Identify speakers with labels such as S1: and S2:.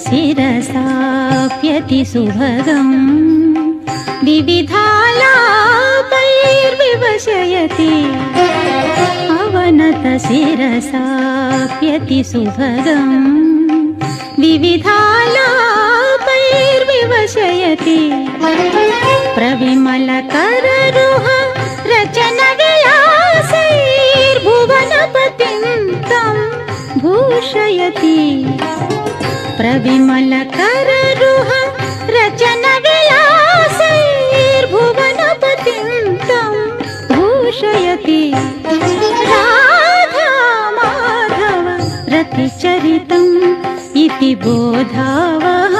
S1: शिरसाप्यति सुभगम् विविधालापैर्विवशयति अवनत शिरसाप्यति सुभगम् विविधालापैर्विवशयति प्रविमलकररुह रचनविलासैर्भुवनपतिं तं भूषयति प्रविमलकररुह रचनविलासैर्भुवनपतिं तं भूषयति राधा माधव रतिचरितम् इति बोधावः